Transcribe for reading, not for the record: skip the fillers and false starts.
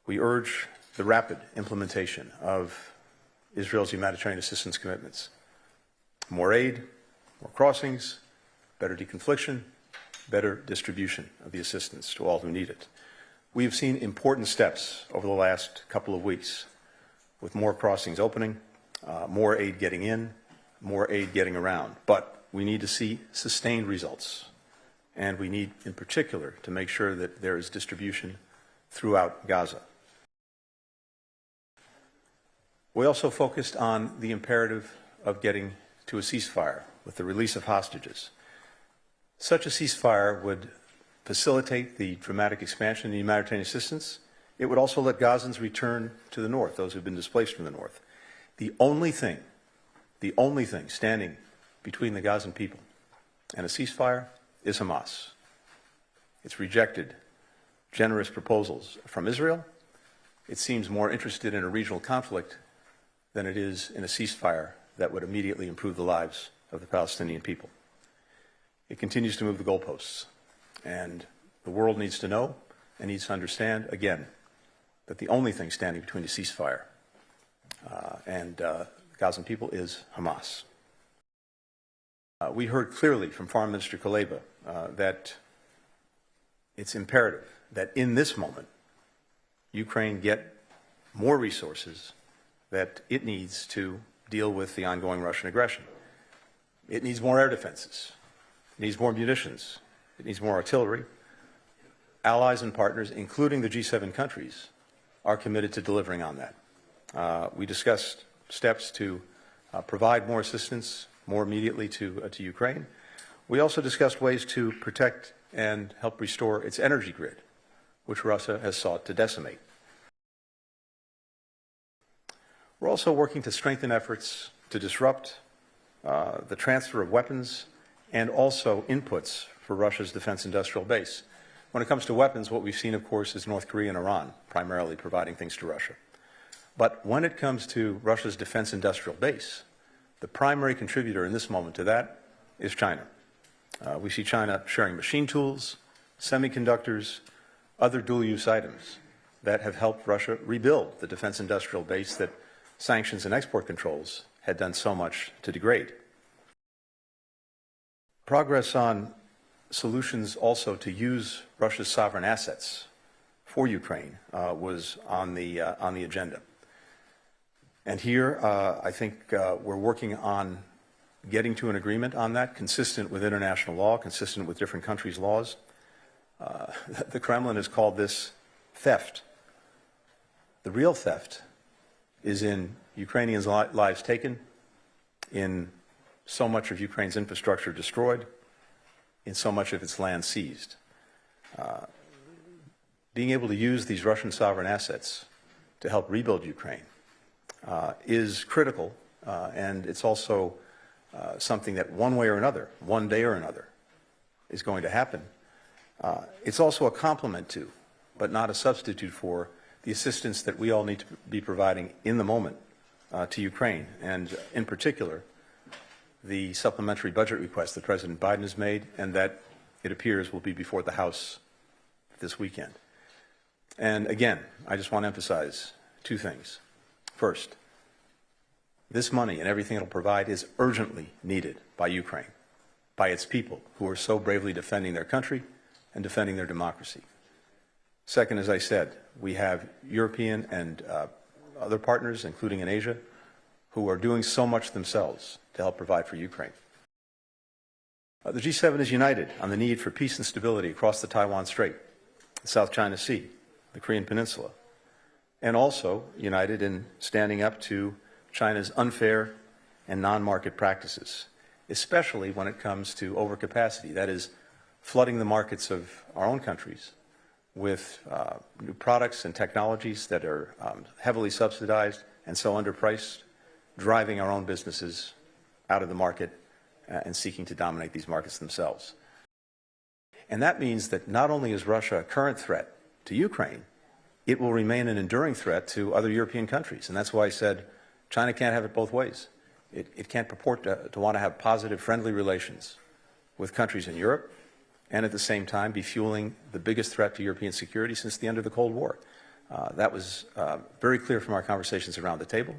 We urge the rapid implementation of Israel's humanitarian assistance commitments. More aid, more crossings, better deconfliction, better distribution of the assistance to all who need it. We have seen important steps over the last couple of weeks, with more crossings opening, more aid getting in, more aid getting around. But we need to see sustained results. And we need, in particular, to make sure that there is distribution throughout Gaza. We also focused on the imperative of getting to a ceasefire with the release of hostages. Such a ceasefire would facilitate the dramatic expansion of humanitarian assistance. It would also let Gazans return to the north, those who have been displaced from the north. The only thing standing between the Gazan people and a ceasefire is Hamas. It's rejected generous proposals from Israel. It seems more interested in a regional conflict than it is in a ceasefire that would immediately improve the lives of the Palestinian people. It continues to move the goalposts, and the world needs to know and needs to understand, again, that the only thing standing between a ceasefire and the Gazan people is Hamas. We heard clearly from Foreign Minister Kuleba that it's imperative that in this moment, Ukraine get more resources that it needs to deal with the ongoing Russian aggression. It needs more air defenses. It needs more munitions. It needs more artillery. Allies and partners, including the G7 countries, are committed to delivering on that. We discussed steps to provide more assistance more immediately to Ukraine. We also discussed ways to protect and help restore its energy grid, which Russia has sought to decimate. We're also working to strengthen efforts to disrupt the transfer of weapons and also inputs for Russia's defense industrial base. When it comes to weapons, what we've seen, of course, is North Korea and Iran primarily providing things to Russia. But when it comes to Russia's defense industrial base, the primary contributor in this moment to that is China. We see China sharing machine tools, semiconductors, other dual-use items that have helped Russia rebuild the defense industrial base that sanctions and export controls had done so much to degrade. Progress on solutions also to use Russia's sovereign assets for Ukraine was on the agenda. And here, I think we're working on getting to an agreement on that, consistent with international law, consistent with different countries' laws. The Kremlin has called this theft. The real theft is in Ukrainians' lives taken, in so much of Ukraine's infrastructure destroyed, in so much of its land seized. Being able to use these Russian sovereign assets to help rebuild Ukraine is critical, and it's also something that one way or another, one day or another, is going to happen. It's also a complement to, but not a substitute for, the assistance that we all need to be providing in the moment to Ukraine, and in particular, the supplementary budget request that President Biden has made and that it appears will be before the House this weekend. And again, I just want to emphasize two things. First, this money and everything it will provide is urgently needed by Ukraine, by its people who are so bravely defending their country and defending their democracy. Second, as I said, we have European and other partners, including in Asia, who are doing so much themselves to help provide for Ukraine. The G7 is united on the need for peace and stability across the Taiwan Strait, the South China Sea, the Korean Peninsula, and also united in standing up to China's unfair and non-market practices, especially when it comes to overcapacity, that is, flooding the markets of our own countries with new products and technologies that are heavily subsidized and so underpriced, driving our own businesses out of the market and seeking to dominate these markets themselves. And that means that not only is Russia a current threat to Ukraine, it will remain an enduring threat to other European countries. And that's why I said China can't have it both ways. It can't purport to want to have positive, friendly relations with countries in Europe and at the same time be fueling the biggest threat to European security since the end of the Cold War. That was very clear from our conversations around the table.